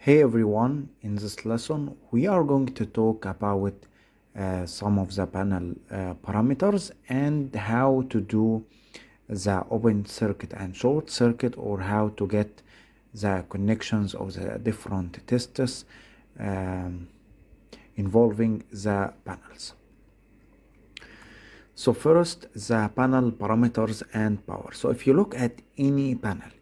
Hey everyone, in this lesson we are going to talk about some of the panel parameters and how to do the open circuit and short circuit, or how to get the connections of the different tests um, involving the panels. So first, the panel parameters and power. So if you look at any panel,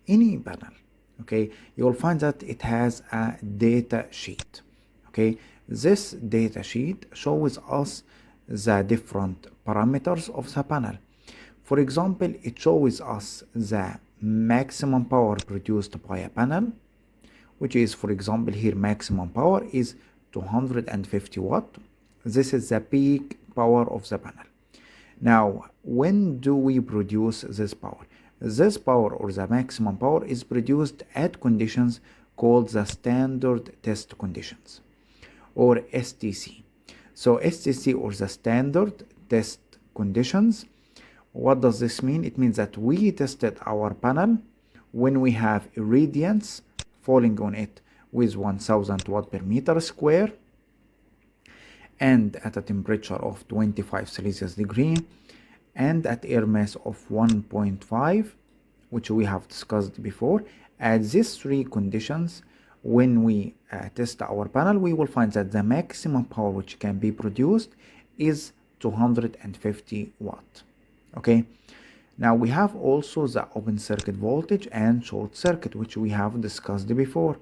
okay, you will find that it has a data sheet. Okay, this data sheet shows us the different parameters of the panel. For example, it shows us the maximum power produced by a panel, which is, for example, here maximum power is 250 watt. This is the peak power of the panel. Now, when do we produce this power? This power, or the maximum power, is produced at conditions called the standard test conditions, or STC. So STC, or the standard test conditions, what does this mean? It means that we tested our panel when we have irradiance falling on it with 1000 watt per meter square, and at a temperature of 25 Celsius degree, and at air mass of 1.5, which we have discussed before. At these three conditions, when we test our panel, we will find that the maximum power which can be produced is 250 watt. Okay, now we have also the open circuit voltage and short circuit, which we have discussed before.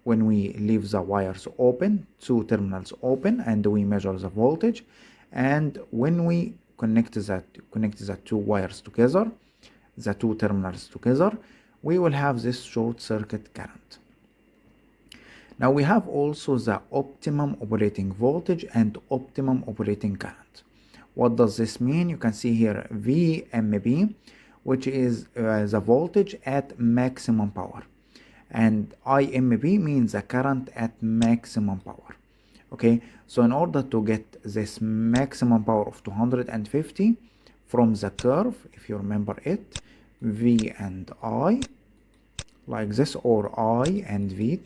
When we leave the wires open, two terminals open, and we measure the voltage, and when we connect the two wires together, the two terminals together, we will have this short circuit current. Now we have also the optimum operating voltage and optimum operating current. What does this mean? You can see here VMB, which is the voltage at maximum power, and IMB means the current at maximum power. Okay, so in order to get this maximum power of 250 from the curve, if you remember it, V and I, like this, or I and V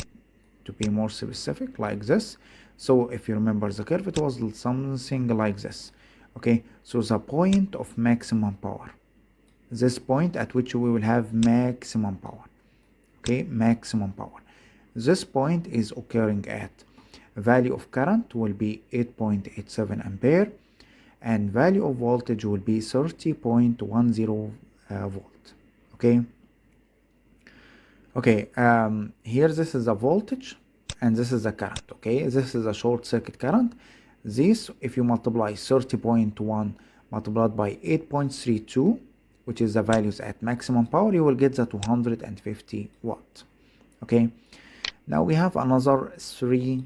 to be more specific, like this. So if you remember the curve, it was something like this. Okay, so the point of maximum power, this point at which we will have maximum power. Okay, maximum power, this point is occurring at value of current will be 8.87 ampere, and value of voltage will be 30.10 volt. Okay, here this is a voltage and this is a current. Okay, this is a short circuit current. This, if you multiply 30.1 multiplied by 8.32, which is the values at maximum power, you will get the 250 watt. Okay, now we have another three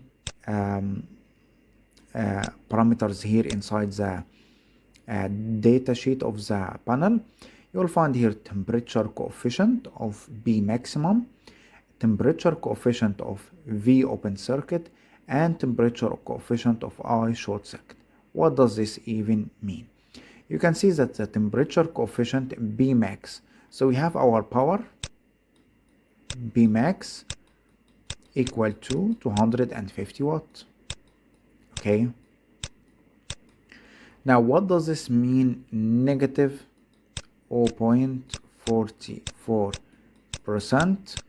parameters here inside the data sheet of the panel. You will find here temperature coefficient of B maximum, temperature coefficient of V open circuit, and temperature coefficient of I short circuit. What does this even mean? You can see that the temperature coefficient B max, so we have our power B max equal to 250 watts. Okay, now what does this mean? Negative 0.44%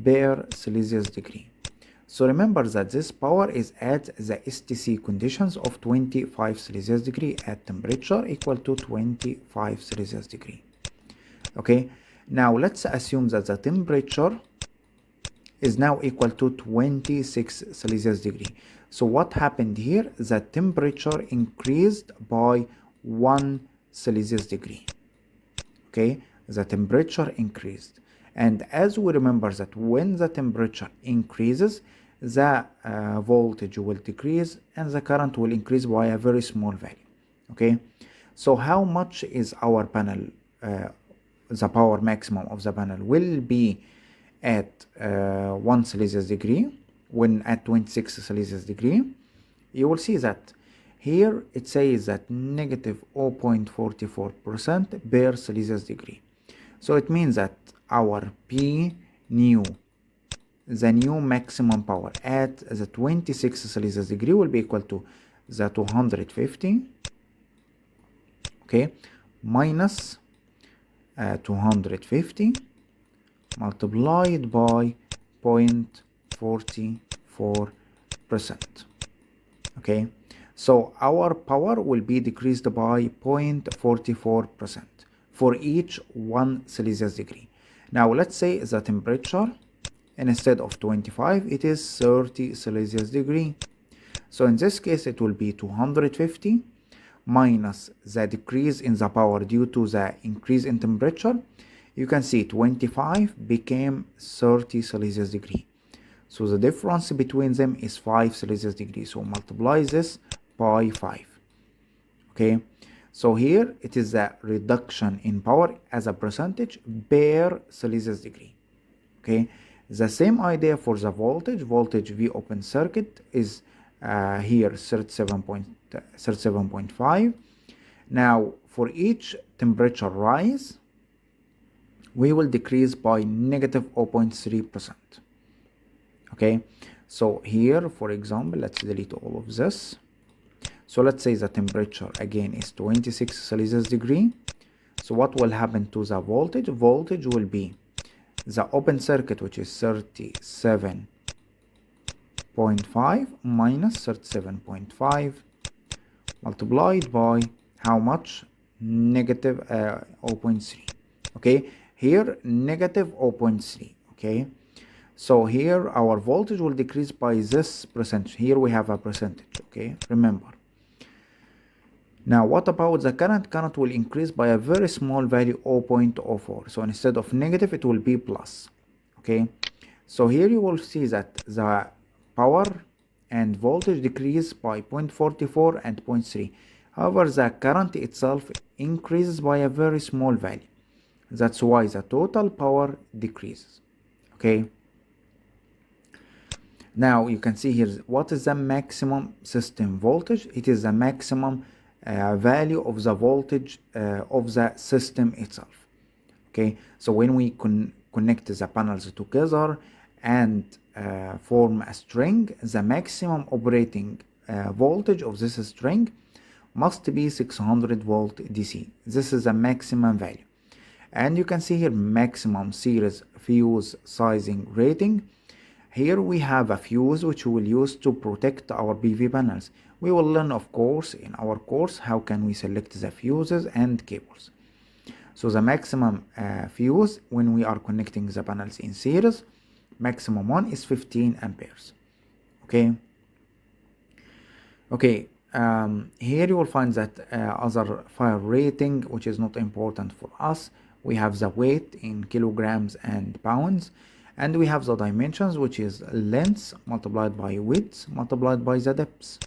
per Celsius degree. So remember that this power is at the STC conditions of 25 Celsius degree at temperature equal to 25 Celsius degree. Okay, now let's assume that the temperature is now equal to 26 Celsius degree. So what happened here? The temperature increased by 1 Celsius degree. Okay, the temperature increased, and as we remember that when the temperature increases, the voltage will decrease and the current will increase by a very small value. Okay, so how much is our panel, the power maximum of the panel will be at 1 Celsius degree. When at 26 Celsius degree, you will see that here it says that negative 0.44% per Celsius degree. So it means that our P new the new maximum power at the 26 Celsius degree will be equal to the 250, okay, minus 250 multiplied by 0.44%. Okay, so our power will be decreased by 0.44% for each 1 Celsius degree. Now let's say the temperature, instead of 25, it is 30 Celsius degree. So in this case it will be 250 minus the decrease in the power due to the increase in temperature. You can see 25 became 30 Celsius degree. So the difference between them is 5 Celsius degrees. So multiply this by 5. Okay, so here it is a reduction in power as a percentage per Celsius degree. Okay, the same idea for the voltage. Voltage V open circuit is here 37.5. Now for each temperature rise, we will decrease by negative 0.3%. Okay, so here for example, let's delete all of this. So let's say the temperature again is 26 Celsius degree. So what will happen to the voltage? Voltage will be the open circuit, which is 37.5 minus 37.5 multiplied by how much? Negative 0.3. Okay, here negative 0.3. Okay, so here our voltage will decrease by this percentage. Here we have a percentage. Okay, remember. Now what about the current? Current will increase by a very small value, 0.04. So instead of negative it will be plus. Okay, so here you will see that the power and voltage decrease by 0.44 and 0.3. However, the current itself increases by a very small value. That's why the total power decreases. Okay, now you can see here what is the maximum system voltage. It is the maximum value of the voltage of the system itself. Okay, so when we connect the panels together and form a string, the maximum operating voltage of this string must be 600 volt DC. This is the maximum value. And you can see here maximum series fuse sizing rating. Here we have a fuse which we will use to protect our PV panels. We will learn, of course, in our course how can we select the fuses and cables. So the maximum fuse when we are connecting the panels in series, maximum one is 15 amperes. Okay. Okay. Here you will find that other fire rating, which is not important for us. We have the weight in kilograms and pounds, and we have the dimensions, which is length multiplied by width multiplied by the depth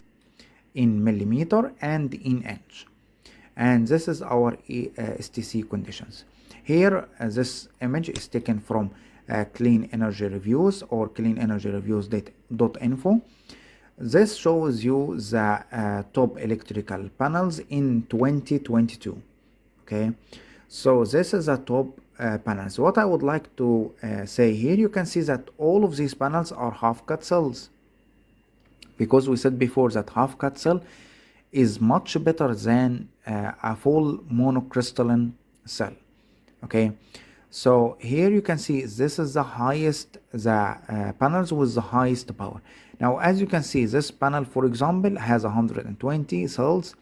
in millimeter and in inch. And this is our STC conditions. Here this image is taken from Clean Energy Reviews or cleanenergyreviews.info. This shows you the top electrical panels in 2022. Okay, so this is a top panels. What I would like to say here, you can see that all of these panels are half-cut cells, because we said before that half-cut cell is much better than a full monocrystalline cell. Okay, so here you can see this is the highest, the panels with the highest power. Now as you can see, this panel for example has 120 cells,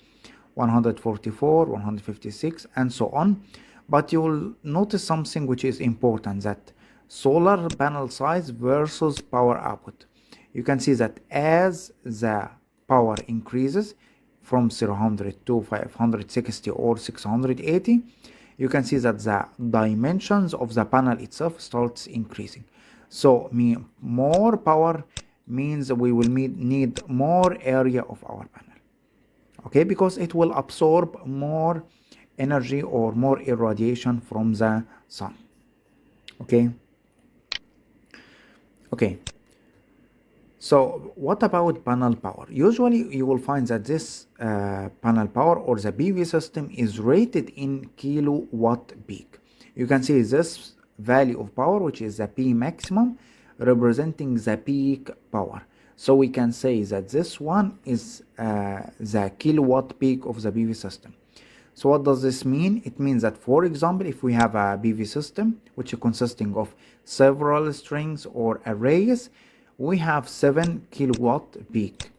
144, 156 and so on. But you will notice something which is important, that solar panel size versus power output. You can see that as the power increases from 0 to 560 or 680, you can see that the dimensions of the panel itself starts increasing. So more power means we will need more area of our panel. Okay, because it will absorb more energy or more irradiation from the sun. Okay. Okay. So what about panel power? Usually you will find that this panel power or the PV system is rated in kilowatt peak. You can see this value of power, which is the P maximum, representing the peak power. So we can say that this one is the kilowatt peak of the PV system. So what does this mean? It means that, for example, if we have a PV system which is consisting of several strings or arrays, we have 7 kilowatt peak.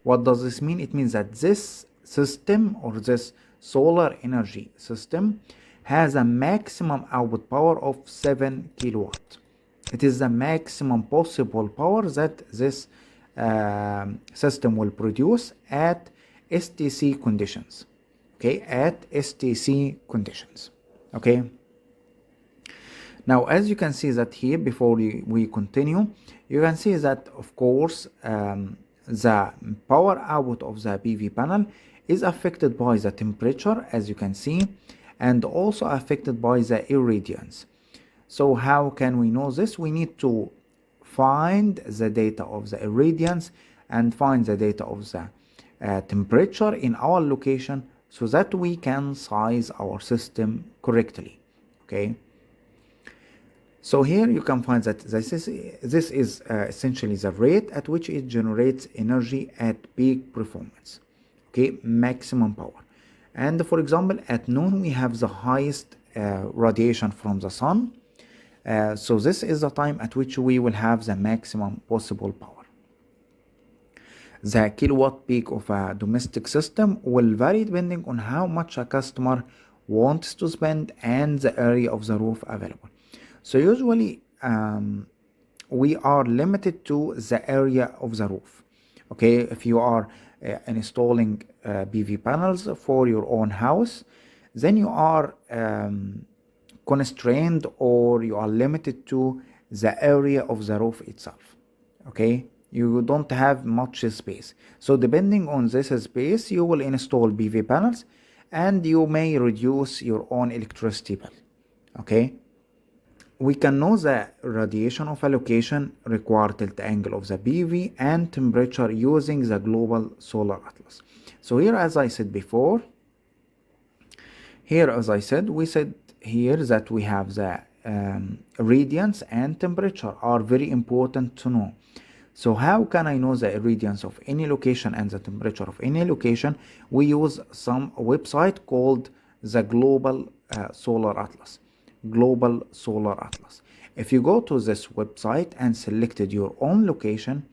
What does this mean? It means that this system or this solar energy system has a maximum output power of 7 kilowatt. It is the maximum possible power that this system will produce at STC conditions. Okay, at STC conditions. Okay. Now, as you can see that here, before we continue, you can see that, of course, the power output of the PV panel is affected by the temperature, as you can see, and also affected by the irradiance. So how can we know this? We need to find the data of the irradiance and find the data of the temperature in our location, so that we can size our system correctly. Okay. So here you can find that this is essentially the rate at which it generates energy at peak performance. Okay, maximum power. And for example, at noon we have the highest radiation from the sun. So this is the time at which we will have the maximum possible power. The kilowatt peak of a domestic system will vary depending on how much a customer wants to spend and the area of the roof available. So usually we are limited to the area of the roof. Okay, if you are installing PV panels for your own house, then you are constrained, or you are limited to the area of the roof itself. Okay, you don't have much space. So depending on this space, you will install PV panels and you may reduce your own electricity bill. Okay, we can know the radiation of a location, require tilt angle of the PV, and temperature using the global solar atlas. So here, as I said before, we said here that we have the irradiance and temperature are very important to know. So how can I know the irradiance of any location and the temperature of any location? We use some website called the Global Solar Atlas. Global Solar Atlas. If you go to this website and selected your own location,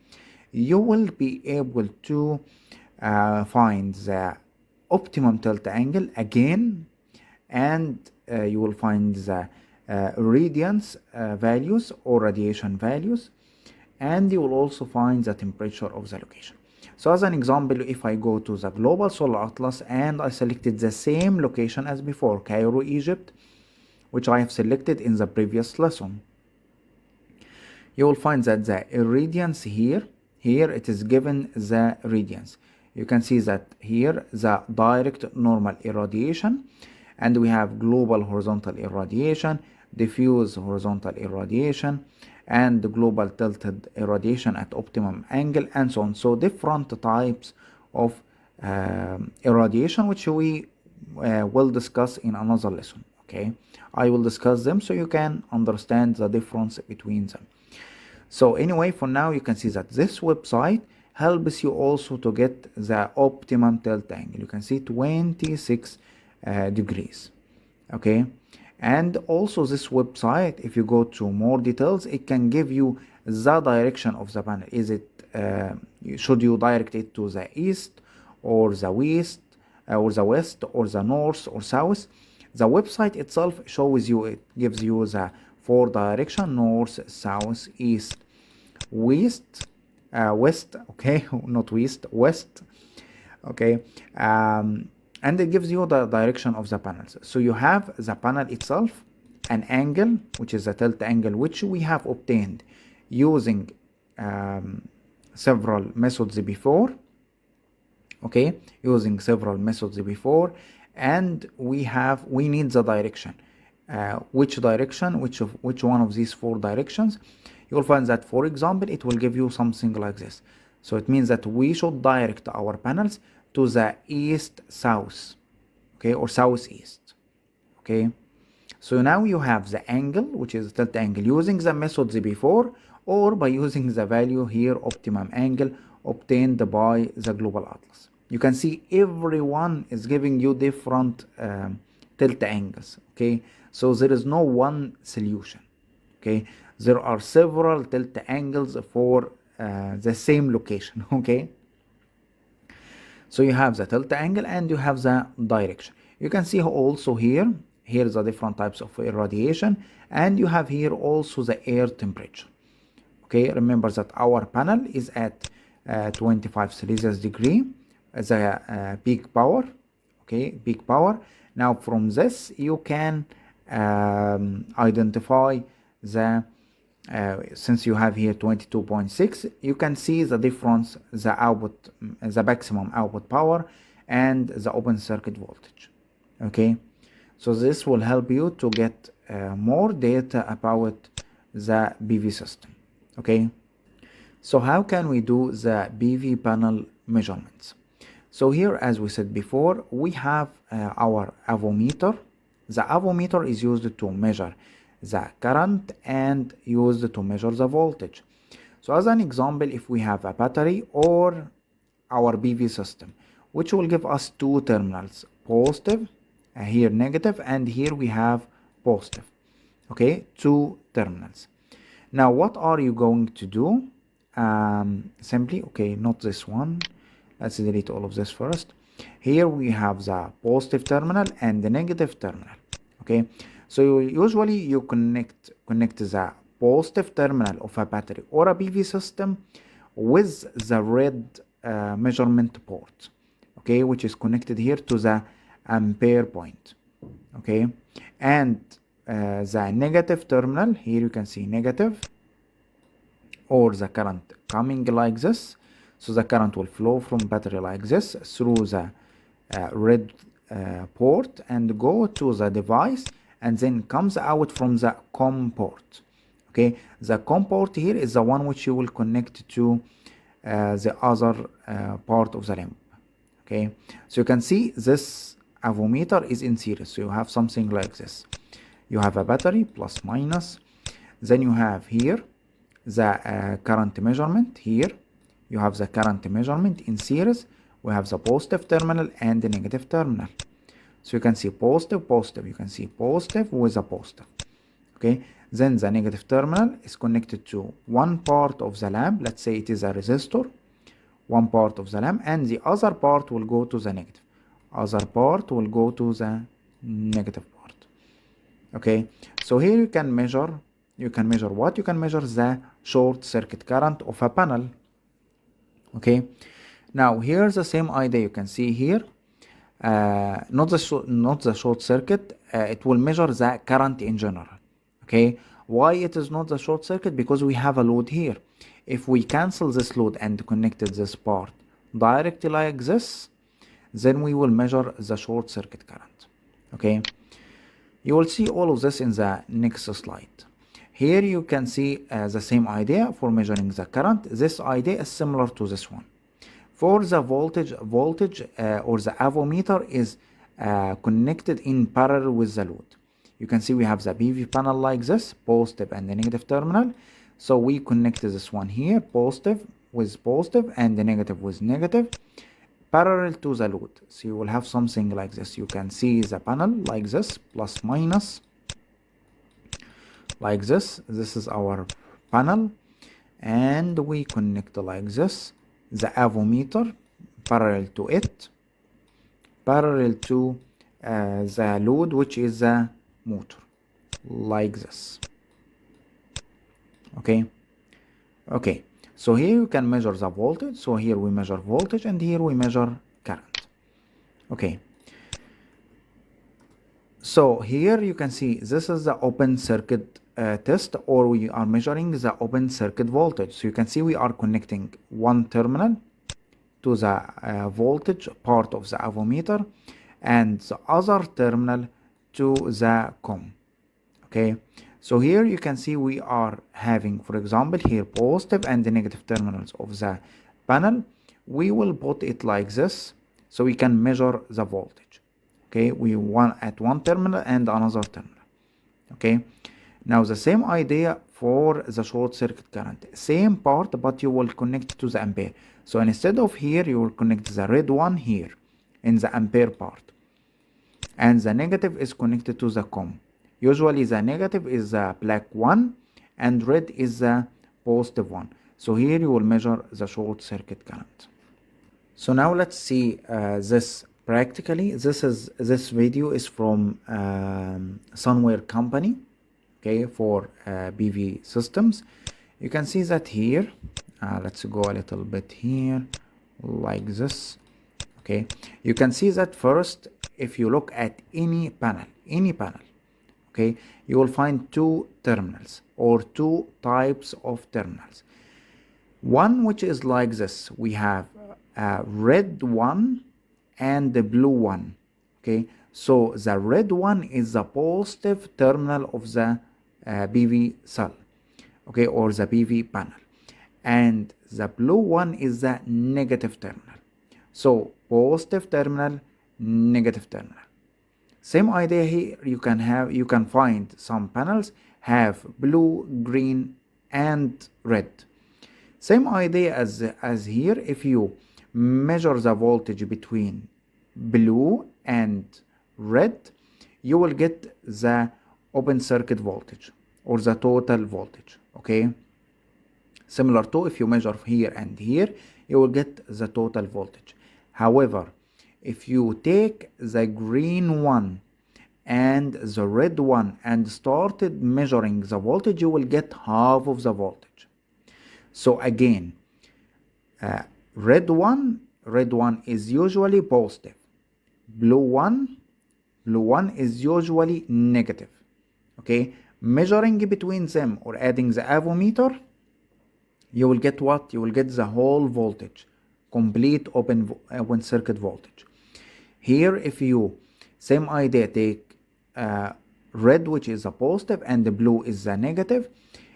you will be able to find the optimum tilt angle again, and you will find the irradiance values or radiation values, and you will also find the temperature of the location. So as an example, if I go to the Global Solar Atlas and I selected the same location as before, Cairo, Egypt, which I have selected in the previous lesson, you will find that the irradiance here it is given the irradiance. You can see that here the direct normal irradiation, and we have global horizontal irradiation, diffuse horizontal irradiation, and the global tilted irradiation at optimum angle, and so on. So different types of irradiation, which we will discuss in another lesson. Okay, I will discuss them so you can understand the difference between them. So anyway, for now you can see that this website helps you also to get the optimum tilt angle. You can see 26 degrees. Okay, and also this website, if you go to more details, it can give you the direction of the panel. Is it should you direct it to the east or the west or the north or south? The website itself shows you, it gives you the 4 direction: north, south, east, west, okay, not west, west, okay, and it gives you the direction of the panels. So you have the panel itself, an angle, which is the tilt angle, which we have obtained using several methods before, okay, and we need the direction. Which one of these 4 directions? You will find that, for example, it will give you something like this. So it means that we should direct our panels to the east south, okay, or southeast. Okay, so now you have the angle, which is tilt angle, using the methods before or by using the value here, optimum angle obtained by the global atlas. You can see everyone is giving you different tilt angles. Okay, so there is no one solution. Okay, there are several tilt angles for the same location. Okay, so you have the tilt angle and you have the direction. You can see also here's the different types of irradiation, and you have here also the air temperature. Okay, remember that our panel is at 25 Celsius degree, the peak power. Okay, peak power. Now from this you can identify the since you have here 22.6, you can see the difference, the output, the maximum output power and the open circuit voltage. Okay, so this will help you to get more data about the PV system. Okay, so how can we do the PV panel measurements? So here, as we said before, we have our avometer. The avometer is used to measure the current and used to measure the voltage. So as an example, if we have a battery or our PV system, which will give us two terminals, positive, here negative, and here we have positive. Okay, two terminals. Now what are you going to do? Simply, okay, not this one, let's delete all of this first. Here we have the positive terminal and the negative terminal. Okay, so usually you connect the positive terminal of a battery or a PV system with the red measurement port, okay, which is connected here to the ampere point. Okay, and the negative terminal, here you can see negative, or the current coming like this. So the current will flow from battery like this through the red port and go to the device, and then comes out from the COM port. Okay, the COM port here is the one which you will connect to the other part of the lamp. Okay, so you can see this avometer is in series. So you have something like this. You have a battery plus minus, then you have here the current measurement. Here you have the current measurement in series. We have the positive terminal and the negative terminal. So you can see positive, positive. You can see positive with a positive. Okay, then the negative terminal is connected to one part of the lamp. Let's say it is a resistor, one part of the lamp, and the other part will go to the negative. Other part will go to the negative part. Okay, so here you can measure what? You can measure the short circuit current of a panel. Okay, now here's the same idea. You can see here not the short circuit, it will measure the current in general. Okay, why it is not the short circuit? Because we have a load here. If we cancel this load and connected this part directly like this, then we will measure the short circuit current. Okay, you will see all of this in the next slide. Here you can see the same idea for measuring the current. This idea is similar to this one. For the voltage or the avometer is connected in parallel with the load. You can see we have the PV panel like this, positive and the negative terminal. So we connected this one here, positive with positive and the negative with negative, parallel to the load. So you will have something like this. You can see the panel like this, plus minus, like this. This is our panel, and we connect like this the avometer parallel to it, parallel to the load, which is the motor, like this. Okay, so here you can measure the voltage. So here we measure voltage and here we measure current. Okay, so here you can see this is the open circuit test, or we are measuring the open circuit voltage. So you can see we are connecting one terminal to the voltage part of the avometer and the other terminal to the COM. Okay, so here you can see we are having, for example, here positive and the negative terminals of the panel. We will put it like this so we can measure the voltage. Okay, we want at one terminal and another terminal. Okay, now the same idea for the short circuit current. Same part, but you will connect to the ampere. So instead of here, you will connect the red one here in the ampere part. And the negative is connected to the COM. Usually the negative is the black one and red is the positive one. So here you will measure the short circuit current. So now let's see this practically. This video is from Sunware company, okay, for PV systems. You can see that here. Let's go a little bit here like this. Okay, you can see that first, if you look at any panel, okay, you will find two terminals or two types of terminals. One which is like this, we have a red one and the blue one. Okay, so the red one is the positive terminal of the PV cell, okay, or the PV panel, and the blue one is the negative terminal. So positive terminal, negative terminal. Same idea here. You can find some panels have blue, green, and red. Same idea as here. If you measure the voltage between blue and red, you will get the open circuit voltage or the total voltage. Okay, similar to if you measure here and here, you will get the total voltage. However, if you take the green one and the red one and started measuring the voltage, you will get half of the voltage. So again, red one is usually positive. Blue one is usually negative. Okay, measuring between them or adding the avometer, you will get what? You will get the whole voltage, complete open circuit voltage. Here, if you, same idea, take red, which is a positive, and the blue is a negative.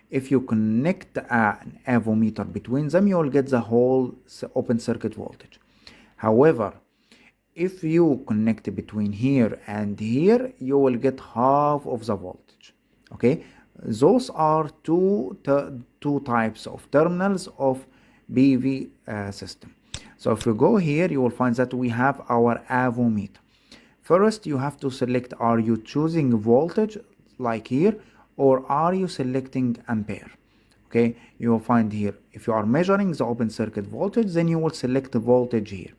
If you connect an avometer between them, you will get the whole open circuit voltage. However, if you connect between here and here, you will get half of the voltage. Okay, those are two types of terminals of PV system. So if you go here, you will find that we have our avometer. First, you have to select, are you choosing voltage like here, or are you selecting ampere? Okay, you will find here, if you are measuring the open circuit voltage, then you will select the voltage here.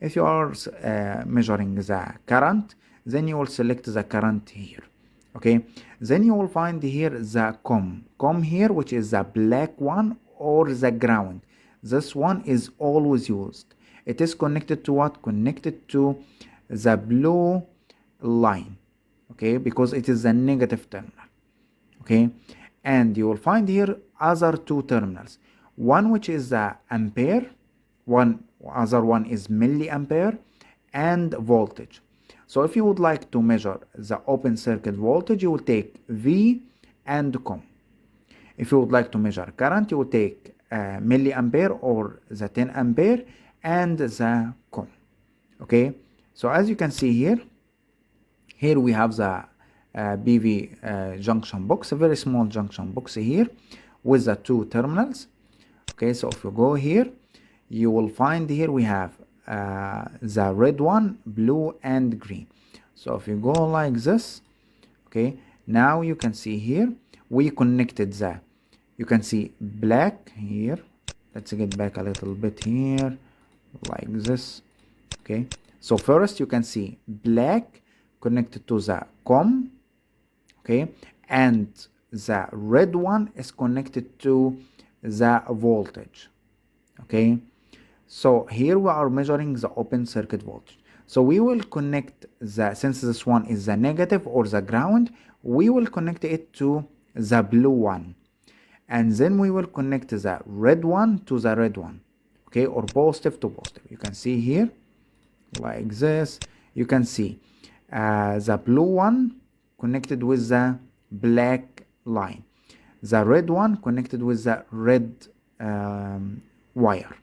If you are measuring the current, then you will select the current here. Okay, then you will find here the COM here, which is the black one or the ground. This one is always used. It is connected to what? Connected to the blue line, okay, because it is a negative terminal. Okay, and you will find here other two terminals, one which is the ampere, other one is milliampere, and voltage. So if you would like to measure the open circuit voltage, you will take V and COM. If you would like to measure current, you will take milliampere or the 10 ampere and the COM. Okay, so as you can see here we have the PV junction box, a very small junction box here with the two terminals. Okay, so if you go here, you will find here we have the red one, blue, and green. So if you go like this, okay, now you can see here we connected you can see black here. Let's get back a little bit here like this. Okay, so first you can see black connected to the COM, okay, and the red one is connected to the voltage. Okay, so here we are measuring the open circuit voltage. So we will connect since this one is the negative or the ground, we will connect it to the blue one, and then we will connect the red one to the red one, okay, or positive to positive. You can see here like this. You can see the blue one connected with the black line, the red one connected with the red wire.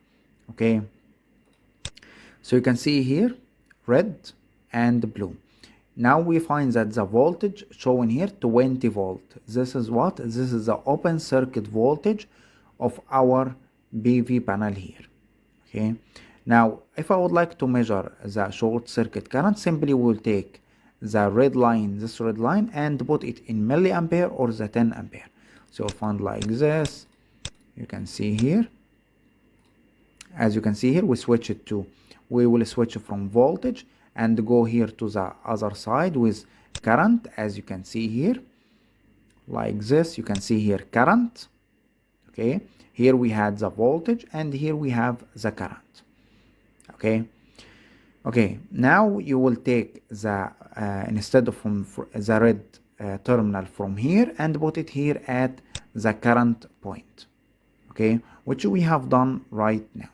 Okay, so you can see here red and blue. Now we find that the voltage shown here 20 volt. This is what? This is the open circuit voltage of our PV panel here. Okay. Now if I would like to measure the short circuit current, simply we will take the red line, this red line, and put it in milliampere or the 10 ampere. So you'll find like this. You can see here. As you can see here, we will switch from voltage and go here to the other side with current. As you can see here, like this, you can see here current. Okay, here we had the voltage and here we have the current. Okay, now you will take the instead of from the red terminal from here and put it here at the current point. Okay, which we have done right now.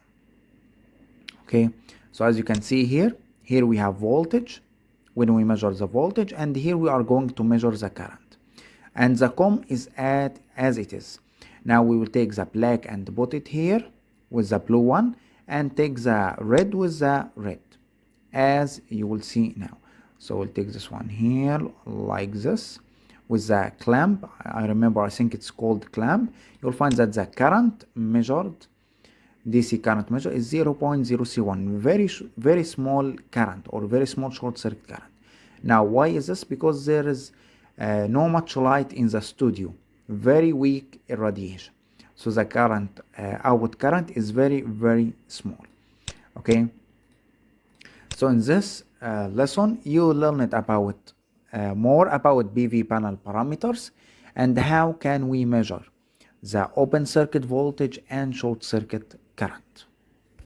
Okay, so as you can see here we have voltage when we measure the voltage, and here we are going to measure the current, and the COM is at as it is. Now we will take the black and put it here with the blue one, and take the red with the red, as you will see now. So we'll take this one here like this with the clamp. I remember, I think it's called clamp. You'll find that the current measured, DC current measure, is 0.031, very small current or very small short circuit current. Now why is this? Because there is no much light in the studio, very weak irradiation, so the current output current is very small. Okay, so in this lesson you learned about more about PV panel parameters and how can we measure the open circuit voltage and short circuit current.